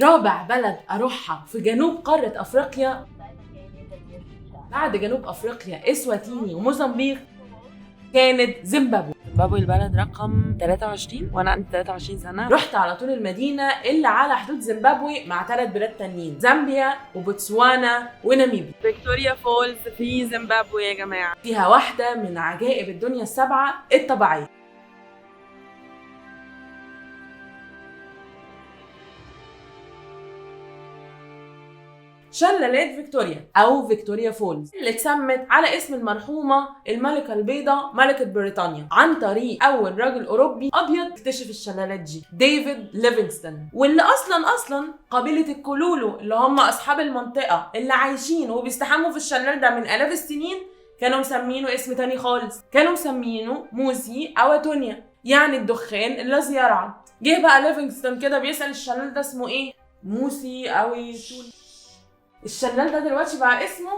رابع بلد أروحها في جنوب قارة أفريقيا بعد جنوب أفريقيا إسواتيني وموزمبيق كانت زيمبابوي. زيمبابوي البلد رقم 23 وانا عندي 23 سنه. رحت على طول المدينه اللي على حدود زيمبابوي مع 3 بلاد تانيين، زامبيا وبوتسوانا وناميبيا. فيكتوريا فولز في زيمبابوي يا جماعه، فيها واحده من عجائب الدنيا السبعه الطبيعيه. شلالات فيكتوريا أو فيكتوريا فولز اللي اتسمت على اسم المرحومة الملكة البيضاء ملكة بريطانيا عن طريق أول راجل أوروبي أبيض اكتشف الشلالات دي، ديفيد ليفينغستون، واللي أصلا قبيلة الكولولو اللي هم أصحاب المنطقة اللي عايشين وبيستحموا في الشلال ده من آلاف السنين كانوا مسمينه اسم تاني خالص، كانوا مسمينه موسي أو تونيا، يعني الدخان الذي يرعد. جه بقى ليفينغستون كده بيسأل الشلال ده اسمه إيه؟ موسي أو تونيا. الشلال ده دلوقتي بقى اسمه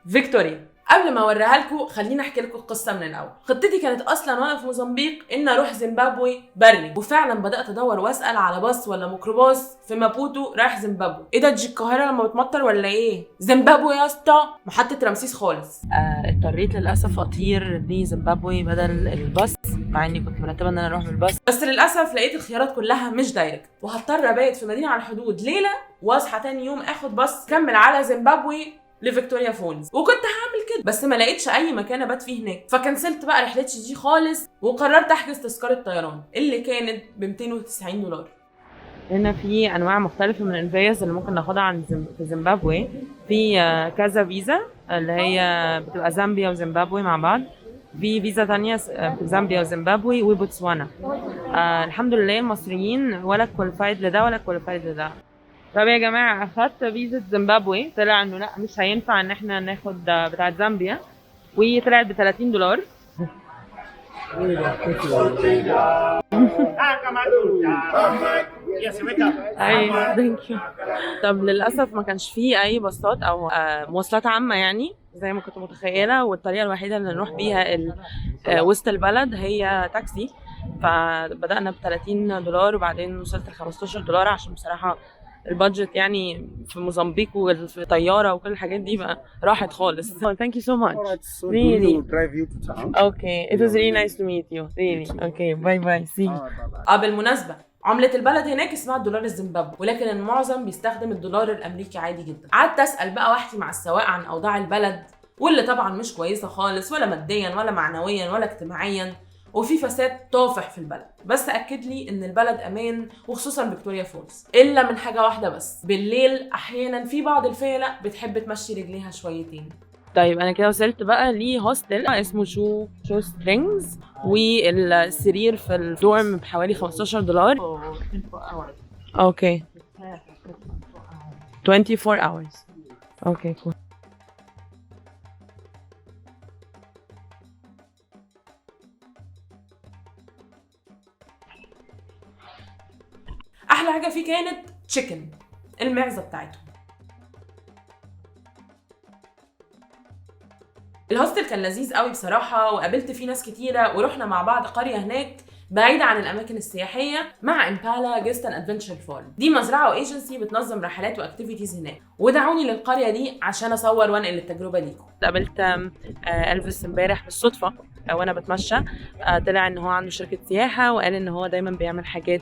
فيكتوريا. قبل ما اوريها لكم خليني احكي لكم القصه من الاول. خطتي كانت اصلا وانا في موزمبيق ان اروح زيمبابوي بري، وفعلا بدات ادور واسال على باص ولا ميكروباص في مابوتو رايح زيمبابوي. ايه ده، تجي القاهره لما بتمطر ولا ايه؟ زيمبابوي يا اسطى محطه رمسيس خالص. اضطريت للاسف اطير لزيمبابوي بدل الباص، مع اني كنت مرتبه ان انا اروح بالباص، بس للاسف لقيت الخيارات كلها مش دايركت، وهضطر ابيت في مدينه على الحدود ليله واصحى تاني يوم اخد باص كمل على زيمبابوي لفيكتوريا فولز. وكنت هعمل كده بس ما لقيتش اي مكان ابات فيه هناك، فكنسلت بقى رحلتي دي خالص وقررت احجز تذكره طيران اللي كانت ب $290. هنا في انواع مختلفه من الفيز اللي ممكن ناخدها في زيمبابوي. في كذا فيزا اللي هي بتبقى زامبيا وزيمبابوي مع بعض، في فيزا تانية في زامبيا وزيمبابوي وبوتسوانا. الحمد لله المصريين ولا كواليفايد لده ولا كواليفايد لده. طب يا جماعه اخدت فيزا زيمبابوي، طلع انه لا مش هينفع ان احنا ناخد بتاعه زامبيا، وطلعت $30. ايوه ثانك يو. طب للاسف ما كانش فيه اي باصات او مواصلات عامه يعني زي ما كنت متخيله، والطريقه الوحيده اللي نروح بيها وسط البلد هي تاكسي. فبدانا $30 وبعدين وصلت $15 عشان بصراحه البادجت يعني في موزمبيق وفي طياره وكل الحاجات دي بقى راحت خالص. Thank you so much. Really? Drive you to town. Okay, it was really nice to meet you. Really. Okay, bye bye. See you. بالمناسبة عملة البلد هناك اسمها الدولار الزيمبابوي، ولكن المعظم بيستخدم الدولار الامريكي عادي جدا. قعدت اسال بقى واحكي مع السواق عن اوضاع البلد، واللي طبعا مش كويسه خالص ولا ماديا ولا معنويا ولا اجتماعيا، وفي فساد طافح في البلد. بس اكد لي ان البلد امان، وخصوصا فيكتوريا فولز، الا من حاجه واحده بس، بالليل احيانا في بعض الفيلق بتحب تمشي رجليها شويتين. طيب انا كده وصلت بقى لهوستل اسمه شو سترينجز، والسرير في الدورم بحوالي $15. اوكي 24 hours. اوكي cool. احلى حاجه فيه كانت تشيكن، المعزه بتاعتهم. الهوستل كان لذيذ قوي بصراحه، وقابلت فيه ناس كتيره، ورحنا مع بعض قريه هناك بعيدة عن الأماكن السياحية مع إمبالا جيست أند أدفنتشر فارم. دي مزرعة وإيجنسي بتنظم رحلات وأكتيفيتيز هناك، ودعوني للقرية دي عشان أصور وأنقل التجربة ليكم. قابلت ألفيس امبارح بالصدفة وانا بتمشى، طلع ان هو عنده شركه سياحه، وقال ان هو دايما بيعمل حاجات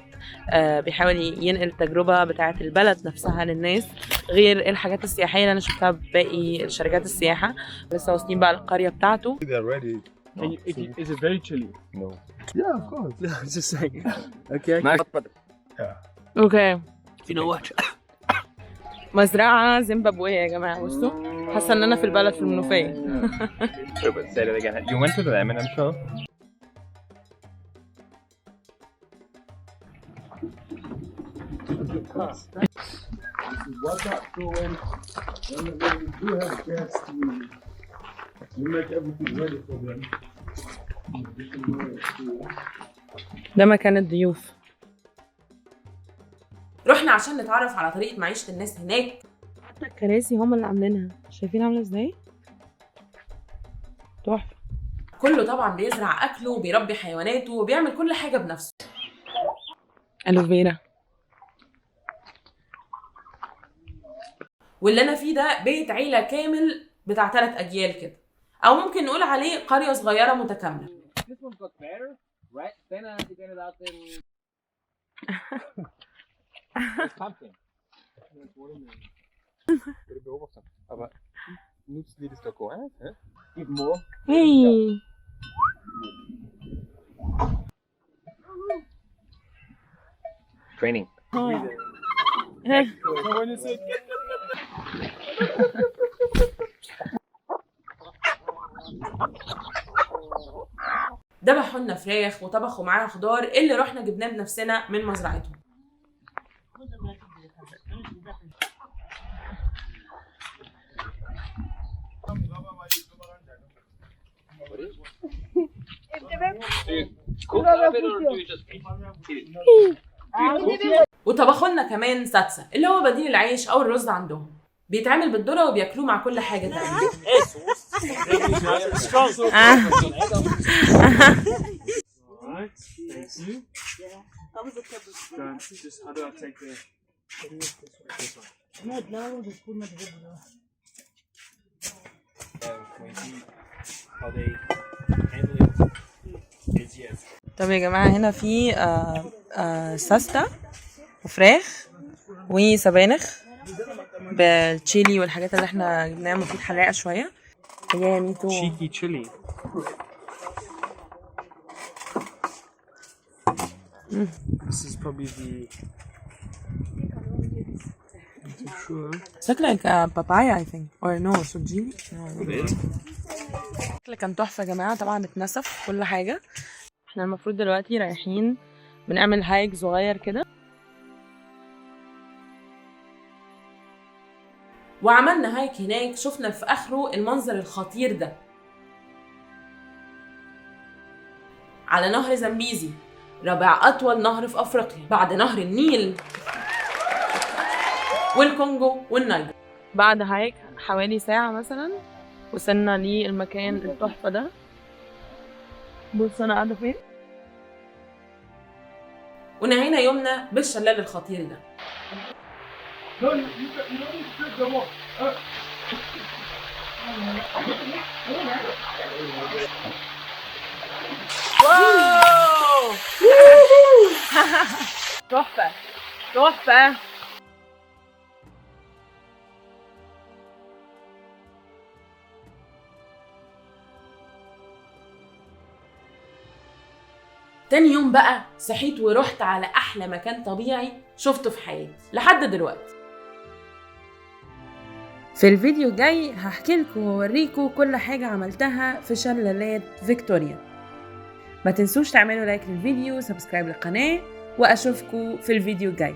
بيحاول ينقل التجربه بتاعه البلد نفسها للناس، غير الحاجات السياحيه اللي انا شفتها باقي شركات السياحه. لسه واصلين بقى القريه بتاعته. Is it very chilly? No. Yeah, of course. Just saying. Okay. اوكي. You know what? مزرعه زيمبابويه يا جماعه، بصوا حاسه ان انا في البلد في المنوفيه. Say that again. You went to the Eminem show? What's up, going? When we do have a chance to we make everything ready for them. ده مكان الضيوف. رحنا عشان نتعرف على طريقة معيشة الناس هناك. حتى الكراسي هم اللي عاملينها، شايفين عاملة ازاي؟ تحفة. كله طبعا بيزرع أكله وبيربي حيواناته وبيعمل كل حاجة بنفسه. الوفيرا. واللي انا فيه ده بيت عيله كامل بتاع 3 اجيال كده، او ممكن نقول عليه قريه صغيره متكامله. This one got better, right? Then I get it out in. Pumpkin. Würde beobachtet. Aber nutzt die das Doko, hä? Gib more. Hey. Training. ذبحوا لنا فراخ وطبخوا معاها خضار اللي رحنا جبناه بنفسنا من مزرعتهم. وطبخوا لنا كمان ساتسا اللي هو بديل العيش او الرز عندهم، بيتعمل بالذره وبياكلوه مع كل حاجه تقريبا. طب يا جماعة هنا في ساستا وفراخ وسبانخ بالتشيلي والحاجات اللي احنا جبناها، المفروض حراقة شوية. يا ميتو Cheeky chili. This is probably the. Not too sure. It's like papaya I think or no سوجيني. الأكل كان تحفة يا جماعة، طبعا اتنسف كل حاجة. احنا المفروض دلوقتي رايحين بنعمل هايك صغير كده، وعملنا هايك هناك، شفنا في اخره المنظر الخطير ده على نهر زامبيزي، رابع اطول نهر في افريقيا بعد نهر النيل والكونغو والنيجر. بعد هايك حوالي ساعة مثلا وصلنا للمكان التحفة ده. بص انا قاعدة فين، ونهينا يومنا بالشلال الخطير ده. واو تحفة تحفة. تاني يوم بقى صحيت ورحت على احلى مكان طبيعي شفته في حياتي لحد دلوقتي. في الفيديو الجاي هحكي لكم ووريكم كل حاجة عملتها في شلالات فيكتوريا. ما تنسوش تعملوا لايك للفيديو، سبسكرايب للقناة، واشوفكم في الفيديو الجاي.